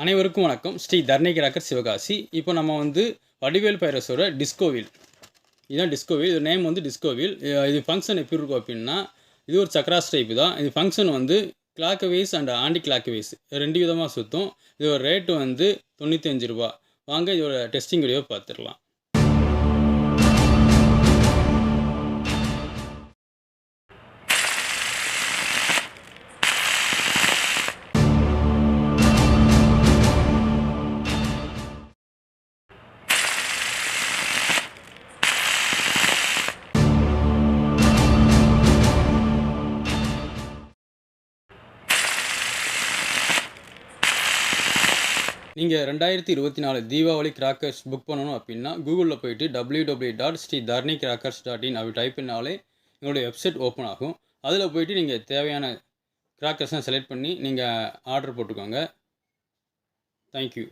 அனைவருக்கும் வணக்கம். ஸ்ரீ தர்ணி கிராக்கர் சிவகாசி. இப்போ நம்ம வந்து வடிவேல் பைரஸோட டிஸ்கோவில், இதுதான் டிஸ்கோவில். இது நேம் வந்து டிஸ்கோவில். இது ஃபங்க்ஷன் எப்படி இருக்கும் அப்படின்னா, இது ஒரு சக்ராஸ் டைப் தான். இது ஃபங்க்ஷன் வந்து clockwise and anticlockwise 2 விதமாக சுற்றும். இதோட ரேட்டு வந்து ரூ. 95. வாங்க இதோட டெஸ்டிங் வீடியோ பார்த்துடலாம். நீங்கள் 2024 தீபாவளி கிராக்கர்ஸ் புக் பண்ணணும் அப்படின்னா கூகுளில் போயிட்டு www.sridharnikrackers.in அப்படி டைப் பண்ணாலே எங்களுடைய வெப்சைட் ஓப்பன் ஆகும். அதில் போயிட்டு நீங்கள் தேவையான கிராக்கர்ஸ்லாம் செலக்ட் பண்ணி நீங்கள் ஆர்டர் போட்டுக்கோங்க. தேங்க்யூ.